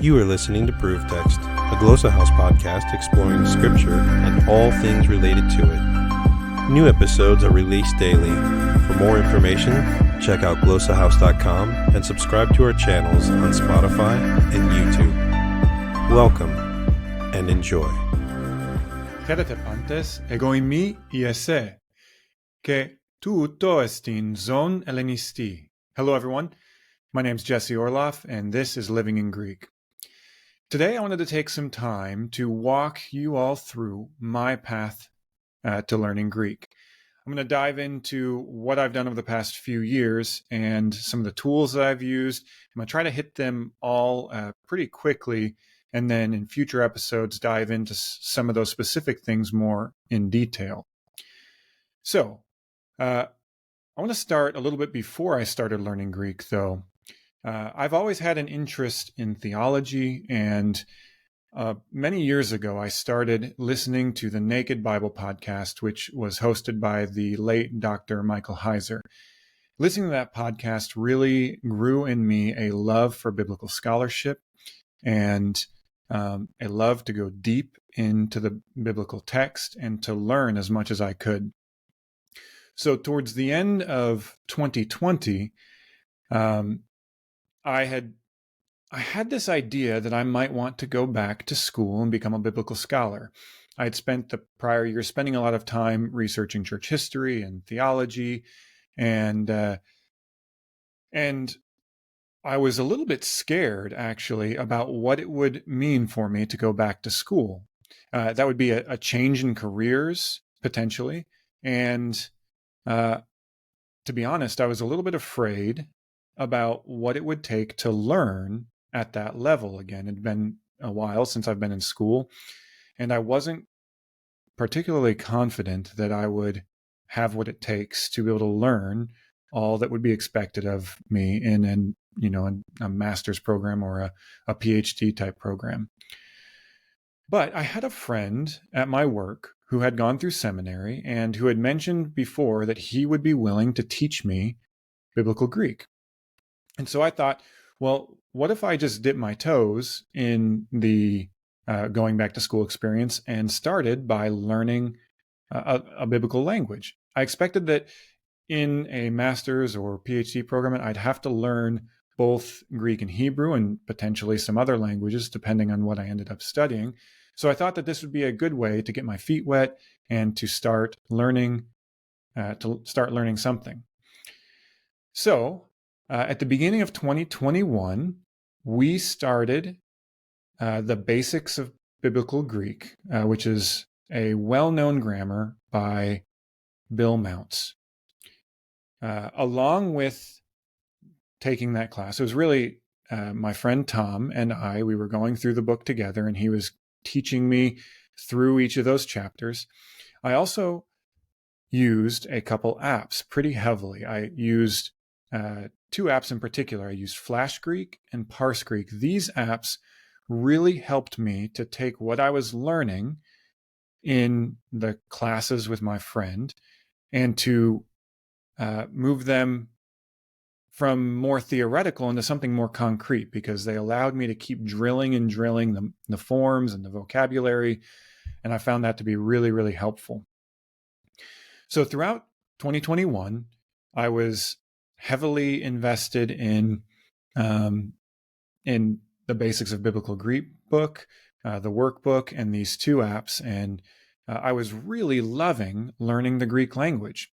You are listening to Proof Text, a Glossa House podcast exploring Scripture and all things related to it. New episodes are released daily. For more information, check out glossahouse.com and subscribe to our channels on Spotify and YouTube. Welcome and enjoy. Χαίρετε πάντες, εγώ είμαι η Εσέ, και τούτο εστιν ζων හෙλληνιστί. Hello everyone, my name is Jesse Orloff and this is Living in Greek. Today I wanted to take some time to walk you all through my path to learning Greek. I'm going to dive into what I've done over the past few years and some of the tools that I've used. I'm going to try to hit them all pretty quickly, and then in future episodes dive into some of those specific things more in detail. So, I want to start a little bit before I started learning Greek, though. I've always had an interest in theology, and many years ago I started listening to the Naked Bible podcast, which was hosted by the late Dr. Michael Heiser. Listening to that podcast really grew in me a love for biblical scholarship and a love to go deep into the biblical text and to learn as much as I could. So towards the end of 2020, I had this idea that I might want to go back to school and become a biblical scholar. I had spent the prior year spending a lot of time researching church history and theology, and I was a little bit scared, actually, about what it would mean for me to go back to school. That would be a change in careers, potentially. And to be honest, I was a little bit afraid about what it would take to learn at that level again. It had been a while since I've been in school, and I wasn't particularly confident that I would have what it takes to be able to learn all that would be expected of me in a master's program or a PhD type program. But I had a friend at my work who had gone through seminary and who had mentioned before that he would be willing to teach me biblical Greek. And so I thought, well, what if I just dip my toes in the going back to school experience and started by learning a biblical language? I expected that in a master's or PhD program, I'd have to learn both Greek and Hebrew and potentially some other languages, depending on what I ended up studying. So I thought that this would be a good way to get my feet wet and to start learning something. So at the beginning of 2021, we started the Basics of Biblical Greek, which is a well-known grammar by Bill Mounts. Along with taking that class, it was really my friend Tom and we were going through the book together, and he was teaching me through each of those chapters. I also used a couple apps pretty heavily. I used two apps in particular. I used Flash Greek and Parse Greek. These apps really helped me to take what I was learning in the classes with my friend and to move them from more theoretical into something more concrete, because they allowed me to keep drilling the forms and the vocabulary, and I found that to be really, really helpful. So throughout 2021, I was heavily invested in the Basics of Biblical Greek book, the workbook, and these two apps, and I was really loving learning the Greek language.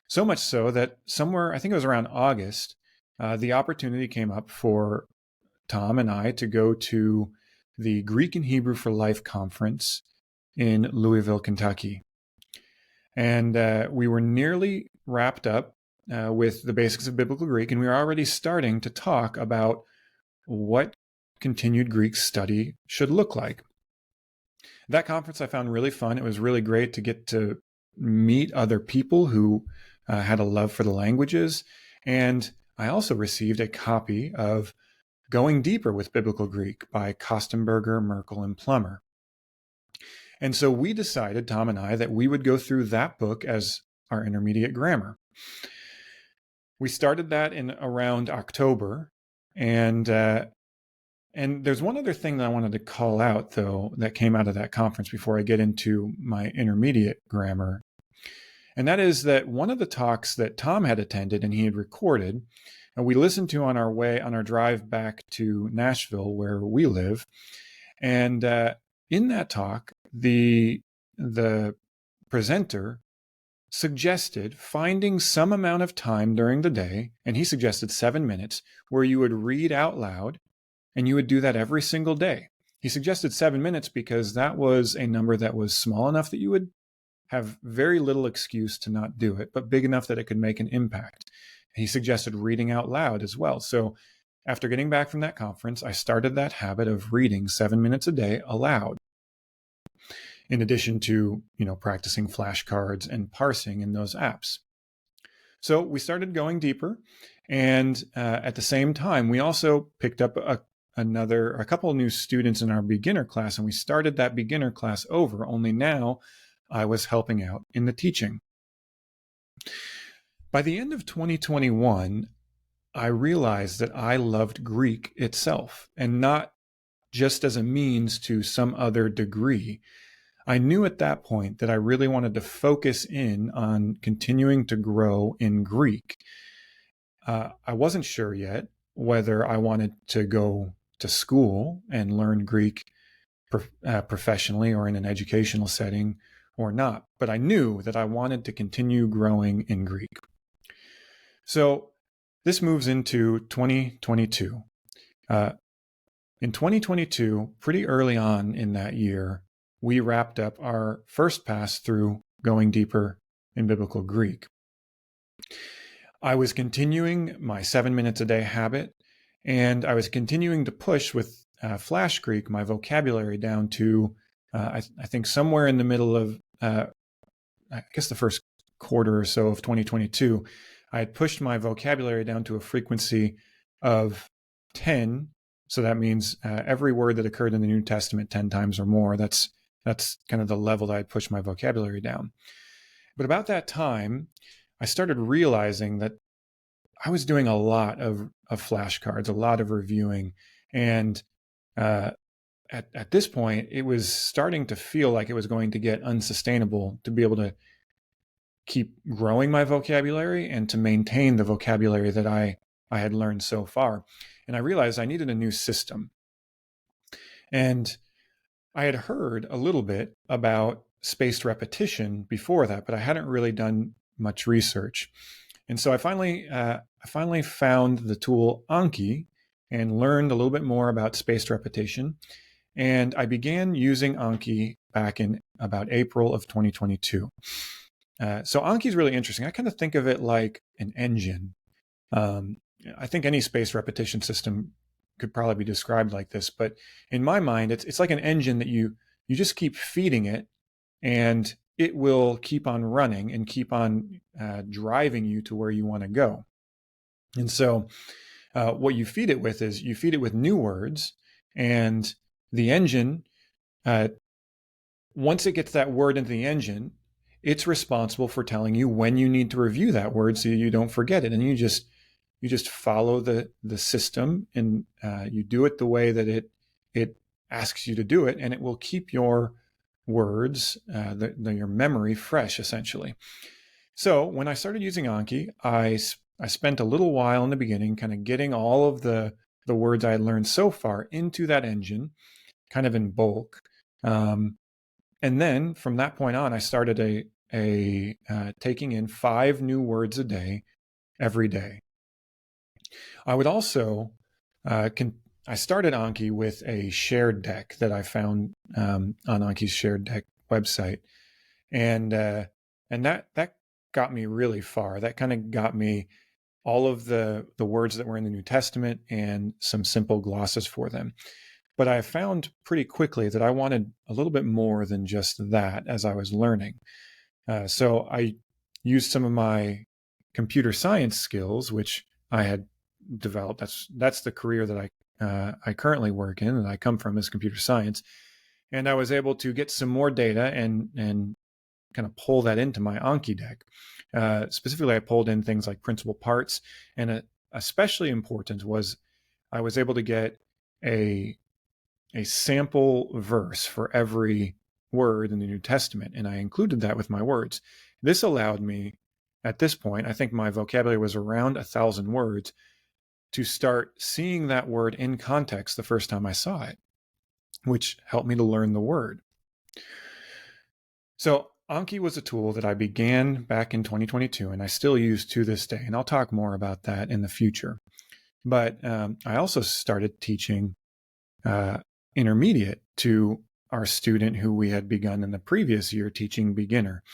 So much so that somewhere, I think it was around August, the opportunity came up for Tom and I to go to the Greek and Hebrew for Life conference in Louisville, Kentucky. And we were nearly wrapped up with the Basics of Biblical Greek, and we were already starting to talk about what continued Greek study should look like. That conference I found really fun. It was really great to get to meet other people who had a love for the languages. And I also received a copy of Going Deeper with Biblical Greek by Kostenberger, Merkel, and Plummer. And so we decided, Tom and I, that we would go through that book as our intermediate grammar. We started that in around October, and And there's one other thing that I wanted to call out, though, that came out of that conference before I get into my intermediate grammar. And that is that one of the talks that Tom had attended and he had recorded, and we listened to on our drive back to Nashville, where we live. And in that talk, the presenter suggested finding some amount of time during the day, and he suggested 7 minutes, where you would read out loud, and you would do that every single day. He suggested 7 minutes because that was a number that was small enough that you would have very little excuse to not do it, but big enough that it could make an impact. He suggested reading out loud as well. So after getting back from that conference, I started that habit of reading 7 minutes a day aloud, in addition to, practicing flashcards and parsing in those apps. So we started going deeper. And at the same time, we also picked up a couple of new students in our beginner class, and we started that beginner class over, only now I was helping out in the teaching. By the end of 2021, I realized that I loved Greek itself, and not just as a means to some other degree. I knew at that point that I really wanted to focus in on continuing to grow in Greek. I wasn't sure yet whether I wanted to go to school and learn Greek professionally or in an educational setting or not, but I knew that I wanted to continue growing in Greek. So this moves into 2022. In 2022, pretty early on in that year, we wrapped up our first pass through going deeper in Biblical Greek. I was continuing my 7 minutes a day habit, and I was continuing to push with Flash Greek my vocabulary down to, I think, somewhere in the middle of, I guess the first quarter or so of 2022, I had pushed my vocabulary down to a frequency of 10. So that means every word that occurred in the New Testament 10 times or more. That's kind of the level that I pushed my vocabulary down. But about that time, I started realizing that I was doing a lot of flashcards, a lot of reviewing. And at this point, it was starting to feel like it was going to get unsustainable to be able to keep growing my vocabulary and to maintain the vocabulary that I had learned so far. And I realized I needed a new system. And I had heard a little bit about spaced repetition before that, but I hadn't really done much research. And so I finally found the tool Anki and learned a little bit more about spaced repetition. And I began using Anki back in about April of 2022. So Anki is really interesting. I kind of think of it like an engine. I think any spaced repetition system could probably be described like this, but in my mind, it's like an engine that you just keep feeding it, and it will keep on running and keep on driving you to where you want to go. And so what you feed it with is you feed it with new words, and the engine, once it gets that word into the engine, it's responsible for telling you when you need to review that word so you don't forget it. And you just follow the system, and you do it the way that it asks you to do it, and it will keep your words, your memory fresh, essentially. So when I started using Anki, I spent a little while in the beginning kind of getting all of the words I had learned so far into that engine, kind of in bulk. And then from that point on, I started taking in 5 new words a day, every day. I would also, I started Anki with a shared deck that I found on Anki's shared deck website. And that got me really far. That kind of got me all of the words that were in the New Testament and some simple glosses for them. But I found pretty quickly that I wanted a little bit more than just that as I was learning. So I used some of my computer science skills, which I had developed. That's the career that I currently work in, and I come from, is computer science. And I was able to get some more data and kind of pull that into my Anki deck. Specifically, I pulled in things like principal parts, and especially important was I was able to get a sample verse for every word in the New Testament, and I included that with my words. This allowed me, at this point, I think my vocabulary was around 1,000 words, to start seeing that word in context the first time I saw it, which helped me to learn the word. So Anki was a tool that I began back in 2022, and I still use to this day, and I'll talk more about that in the future. But I also started teaching intermediate to our student who we had begun in the previous year teaching beginner.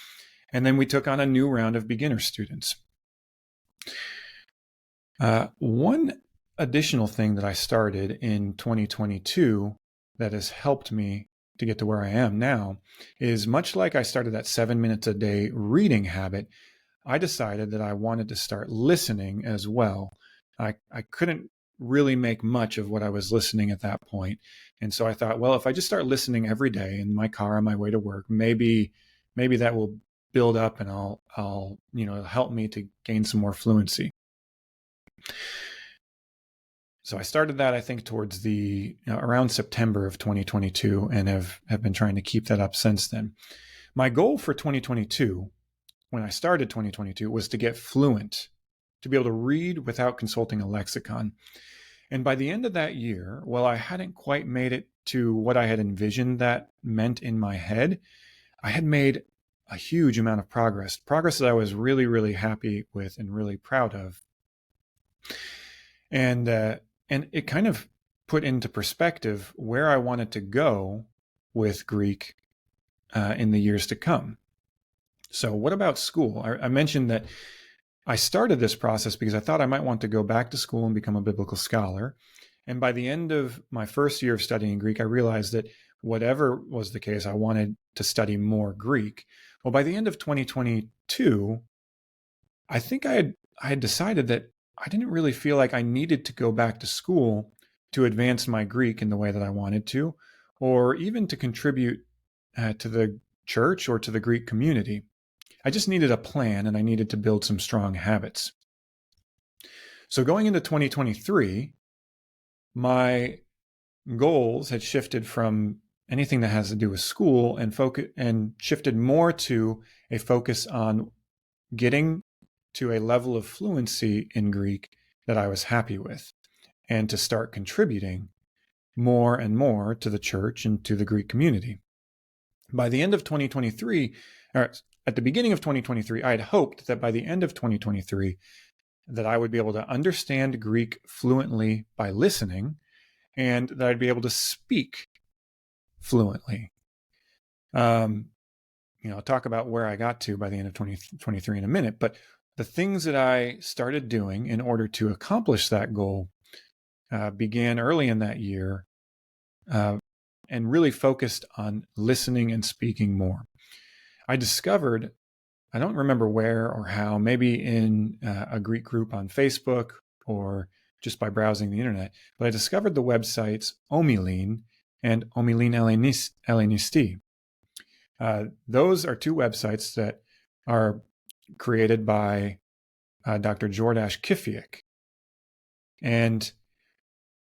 And then we took on a new round of beginner students. One additional thing that I started in 2022 that has helped me to get to where I am now is, much like I started that 7 minutes a day reading habit, I decided that I wanted to start listening as well. I couldn't really make much of what I was listening at that point. And so I thought, well, if I just start listening every day in my car on my way to work, maybe that will build up and I'll help me to gain some more fluency. So I started that, I think, towards around September of 2022, and have been trying to keep that up since then. My goal for 2022, when I started 2022, was to get fluent, to be able to read without consulting a lexicon. And by the end of that year, while I hadn't quite made it to what I had envisioned that meant in my head, I had made a huge amount of progress that I was really, really happy with and really proud of. And it kind of put into perspective where I wanted to go with Greek in the years to come. So what about school? I mentioned that I started this process because I thought I might want to go back to school and become a biblical scholar. And by the end of my first year of studying Greek, I realized that whatever was the case, I wanted to study more Greek. Well, by the end of 2022, I think I had decided that I didn't really feel like I needed to go back to school to advance my Greek in the way that I wanted to, or even to contribute to the church or to the Greek community. I just needed a plan, and I needed to build some strong habits. So going into 2023, my goals had shifted from anything that has to do with school and shifted more to a focus on getting to a level of fluency in Greek that I was happy with, and to start contributing more and more to the church and to the Greek community. By the end of 2023, or at the beginning of 2023, I had hoped that by the end of 2023, that I would be able to understand Greek fluently by listening, and that I'd be able to speak fluently. I'll talk about where I got to by the end of 2023 in a minute, but the things that I started doing in order to accomplish that goal began early in that year and really focused on listening and speaking more. I discovered, I don't remember where or how, maybe in a Greek group on Facebook or just by browsing the internet, but I discovered the websites Omilin and Omilin හෙλληνιστί. Those are two websites that are created by Dr. Jordash Kifiak. And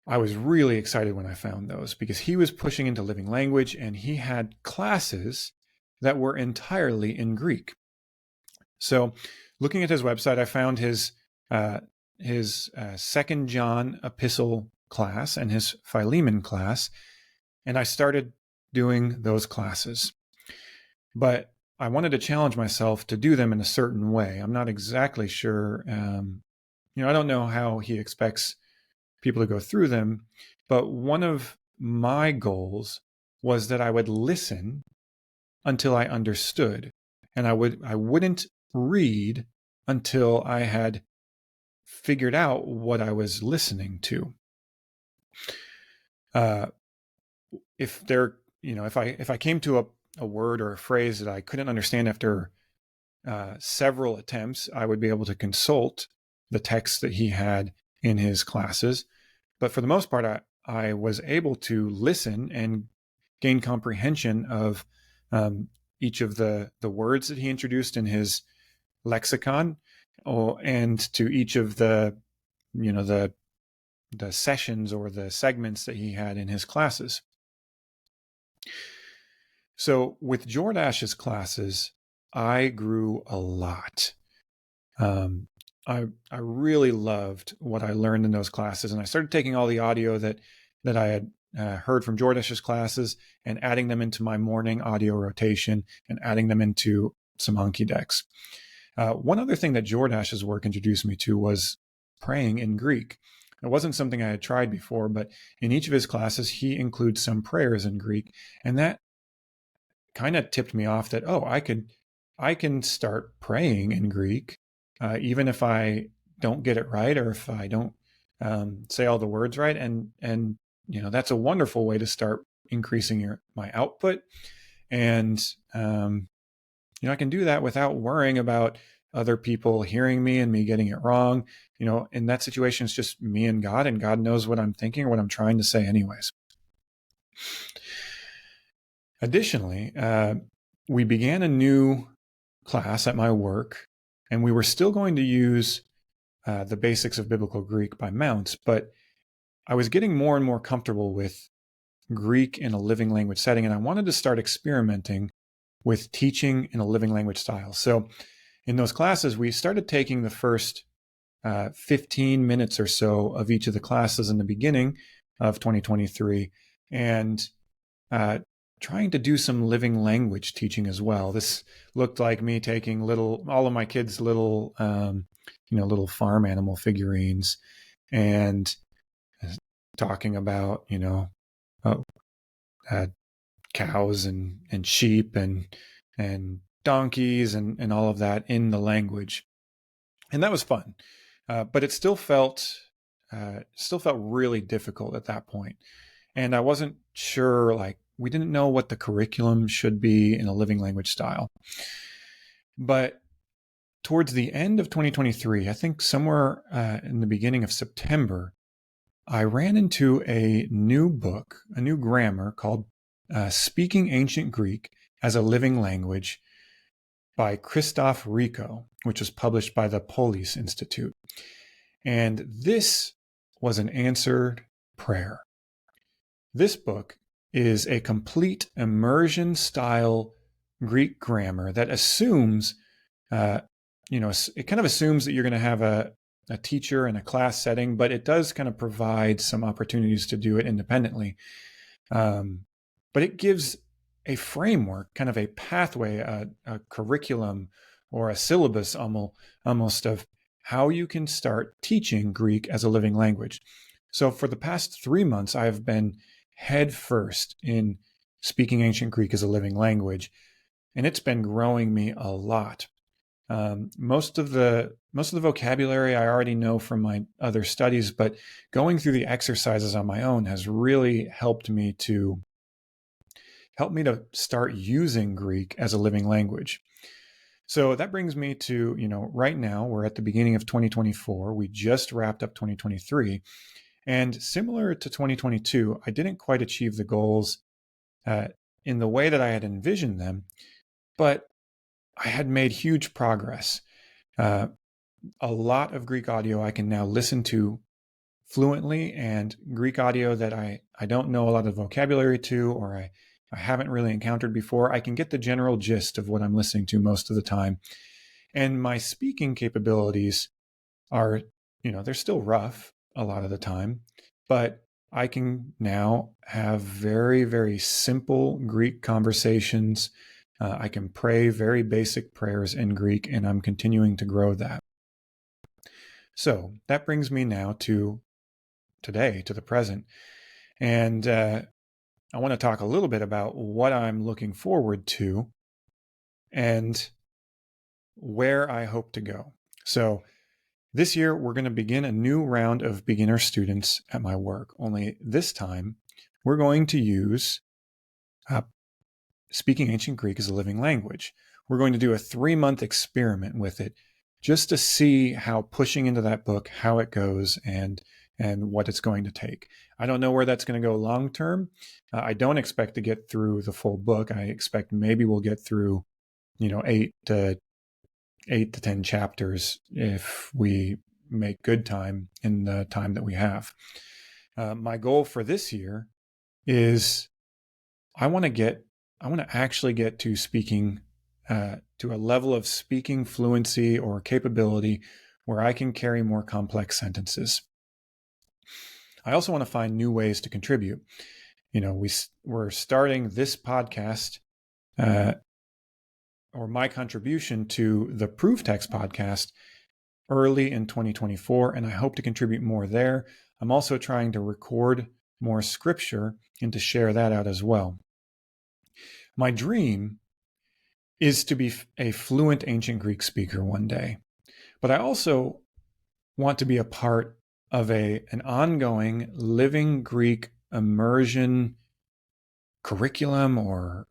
I was really excited when I found those, because he was pushing into living language, and he had classes that were entirely in Greek. So looking at his website, I found his 2nd John epistle class and his Philemon class, and I started doing those classes. But I wanted to challenge myself to do them in a certain way. I'm not exactly sure. I don't know how he expects people to go through them, but one of my goals was that I would listen until I understood, and I wouldn't read until I had figured out what I was listening to. If I came to a word or a phrase that I couldn't understand after several attempts, I would be able to consult the text that he had in his classes. But for the most part, I was able to listen and gain comprehension of each of the words that he introduced in his lexicon, and to each of the sessions or the segments that he had in his classes. So with Jordash's classes, I grew a lot. I really loved what I learned in those classes, and I started taking all the audio that I had heard from Jordash's classes and adding them into my morning audio rotation and adding them into some Anki decks. One other thing that Jordash's work introduced me to was praying in Greek. It wasn't something I had tried before, but in each of his classes, he includes some prayers in Greek, and that kind of tipped me off that, oh, I can start praying in Greek, even if I don't get it right or if I don't say all the words right. And that's a wonderful way to start increasing my output. And I can do that without worrying about other people hearing me and me getting it wrong. In that situation, it's just me and God knows what I'm thinking or what I'm trying to say anyways. Additionally, we began a new class at my work, and we were still going to use the basics of Biblical Greek by Mounts, but I was getting more and more comfortable with Greek in a living language setting, and I wanted to start experimenting with teaching in a living language style. So in those classes, we started taking the first 15 minutes or so of each of the classes in the beginning of 2023 and trying to do some living language teaching as well. This looked like me taking all of my kids' little farm animal figurines and talking about, cows and sheep and donkeys and all of that in the language. And that was fun. But it still felt really difficult at that point. And I wasn't sure, we didn't know what the curriculum should be in a living language style. But towards the end of 2023, I think somewhere in the beginning of September, I ran into a new book, a new grammar called Speaking Ancient Greek as a Living Language by Christoph Rico, which was published by the Polis Institute. And this was an answered prayer. This book is a complete immersion style Greek grammar that assumes, it kind of assumes that you're going to have a teacher and a class setting, but it does kind of provide some opportunities to do it independently. But it gives a framework, kind of a pathway, a curriculum or a syllabus almost of how you can start teaching Greek as a living language. So for the past 3 months, I have been head first in speaking ancient Greek as a living language, and it's been growing me a lot. Most of the vocabulary I already know from my other studies, but going through the exercises on my own has really helped me to start using Greek as a living language. So that brings me to, right now we're at the beginning of 2024. We just wrapped up 2023. And similar to 2022, I didn't quite achieve the goals in the way that I had envisioned them, but I had made huge progress. A lot of Greek audio I can now listen to fluently, and Greek audio that I don't know a lot of vocabulary to, or I haven't really encountered before, I can get the general gist of what I'm listening to most of the time. And my speaking capabilities are, they're still rough a lot of the time, but I can now have very, very simple Greek conversations. I can pray very basic prayers in Greek, and I'm continuing to grow that. So that brings me now to today, to the present. And I want to talk a little bit about what I'm looking forward to and where I hope to go. So this year, we're going to begin a new round of beginner students at my work. Only this time, we're going to use Speaking Ancient Greek as a living language. We're going to do a 3-month experiment with it just to see how pushing into that book, how it goes, and what it's going to take. I don't know where that's going to go long term. I don't expect to get through the full book. I expect maybe we'll get through, 8 to 10 chapters if we make good time in the time that we have. My goal for this year is I want to actually get to speaking to a level of speaking fluency or capability where I can carry more complex sentences. I also want to find new ways to contribute. We're starting this podcast, or my contribution to the Proof Text podcast early in 2024, and I hope to contribute more there. I'm also trying to record more scripture and to share that out as well. My dream is to be a fluent ancient Greek speaker one day, but I also want to be a part of an ongoing living Greek immersion curriculum or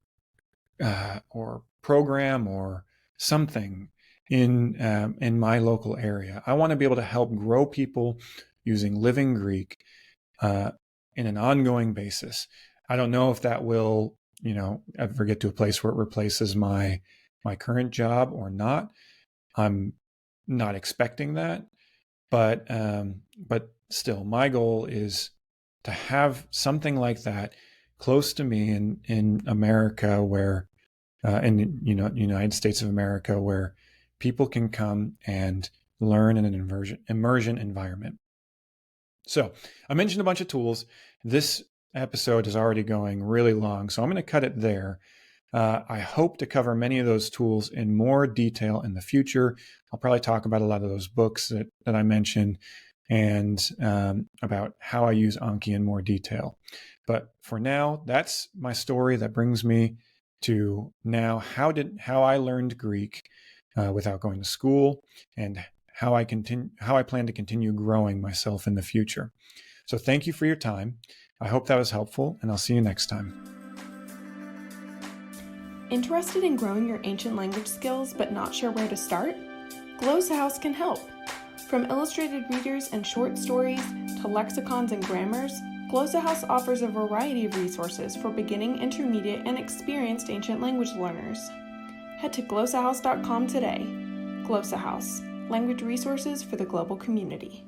program or something in my local area. I want to be able to help grow people using living Greek in an ongoing basis. I don't know if that will, ever get to a place where it replaces my current job or not. I'm not expecting that, but still, my goal is to have something like that close to me in America, where in the United States of America, where people can come and learn in an immersion environment. So I mentioned a bunch of tools. This episode is already going really long, so I'm going to cut it there. I hope to cover many of those tools in more detail in the future. I'll probably talk about a lot of those books that I mentioned and about how I use Anki in more detail. But for now, that's my story that brings me to now how I learned Greek without going to school, and how I plan to continue growing myself in the future. So thank you for your time. I hope that was helpful, and I'll see you next time. Interested in growing your ancient language skills but not sure where to start? Glossa House can help. From illustrated readers and short stories to lexicons and grammars, Glossa House offers a variety of resources for beginning, intermediate, and experienced ancient language learners. Head to glossahouse.com today. Glossa House, language resources for the global community.